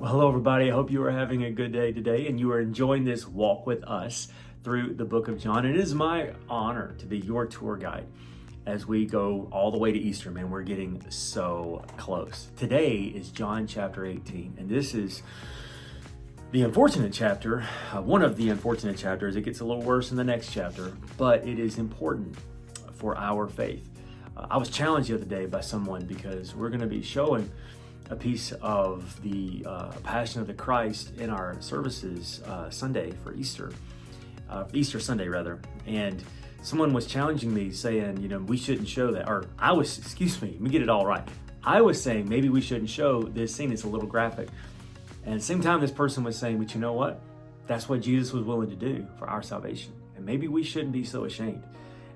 Well, hello, everybody. I hope you are having a good day today and you are enjoying this walk with us through the book of John. It is my honor to be your tour guide as we go all the way to Easter. Man, we're getting so close. Today is John chapter 18, and this is the unfortunate chapter, one of the unfortunate chapters. It gets a little worse in the next chapter, but it is important for our faith. I was challenged the other day by someone because we're going to be showing a piece of the Passion of the Christ in our services Sunday for Easter Sunday rather. And someone was challenging me saying, we shouldn't show that. Or let me get it all right. I was saying maybe we shouldn't show this scene. It's a little graphic. And at the same time, this person was saying, but you know what? That's what Jesus was willing to do for our salvation. And maybe we shouldn't be so ashamed.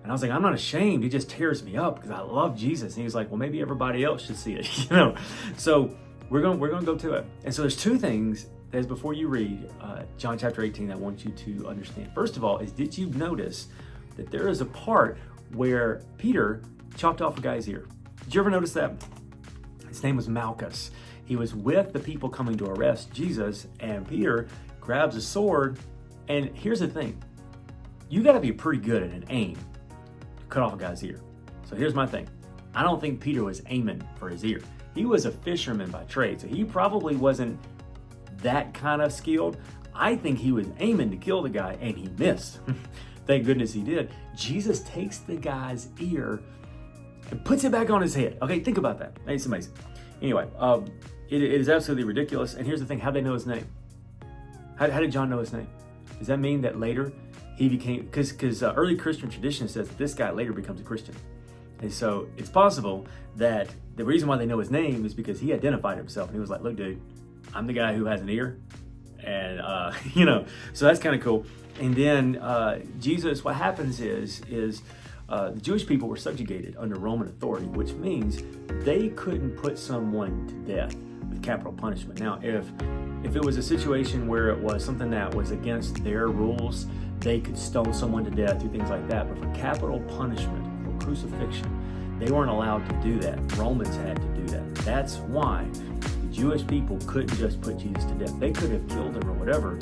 And I was like, I'm not ashamed. It just tears me up because I love Jesus. And he was like, well, maybe everybody else should see it, So we're going to go to it. And so there's two things as before you read John chapter 18, I want you to understand. First of all, did you notice that there is a part where Peter chopped off a guy's ear? Did you ever notice that? His name was Malchus. He was with the people coming to arrest Jesus, and Peter grabs a sword. And here's the thing. You got to be pretty good at an aim cut off a guy's ear. So here's my thing. I don't think Peter was aiming for his ear. He was a fisherman by trade, so he probably wasn't that kind of skilled. I think he was aiming to kill the guy and he missed. Thank goodness he did. Jesus takes the guy's ear and puts it back on his head. Okay, think about that. It's amazing. Anyway, it is absolutely ridiculous. And here's the thing, how'd they know his name? How did John know his name? Does that mean that later he became, because early Christian tradition says that this guy later becomes a Christian. And so it's possible that the reason why they know his name is because he identified himself and he was like, look, dude, I'm the guy who has an ear. And, so that's kind of cool. And then Jesus, what happens is the Jewish people were subjugated under Roman authority, which means they couldn't put someone to death with capital punishment. Now, if it was a situation where it was something that was against their rules, they could stone someone to death, do things like that. But for capital punishment, for crucifixion, they weren't allowed to do that. Romans had to do that. That's why the Jewish people couldn't just put Jesus to death. They could have killed him or whatever.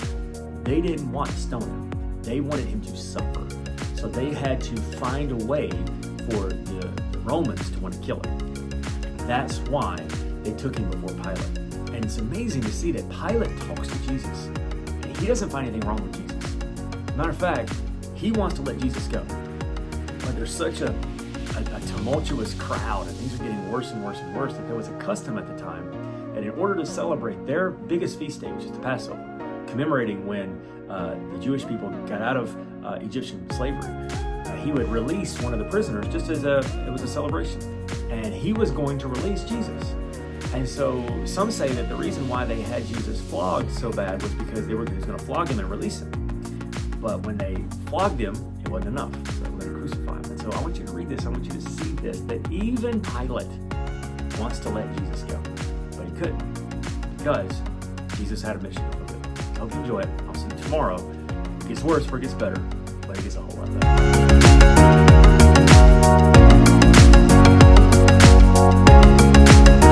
They didn't want to stone him. They wanted him to suffer. So they had to find a way for the Romans to want to kill him. That's why they took him before Pilate. And it's amazing to see that Pilate talks to Jesus. And he doesn't find anything wrong with Jesus. Matter of fact, he wants to let Jesus go. But there's such a tumultuous crowd, and things are getting worse and worse and worse, that there was a custom at the time that in order to celebrate their biggest feast day, which is the Passover, commemorating when the Jewish people got out of Egyptian slavery, he would release one of the prisoners just as it was a celebration. And he was going to release Jesus. And so some say that the reason why they had Jesus flogged so bad was because he was going to flog him and release him. But when they flogged him, it wasn't enough. So they were going to crucify him. And so I want you to read this. I want you to see this, that even Pilate wants to let Jesus go. But he couldn't, because Jesus had a mission to fulfill. I hope you enjoy it. I'll see you tomorrow. It gets worse before it gets better, but it gets a whole lot better.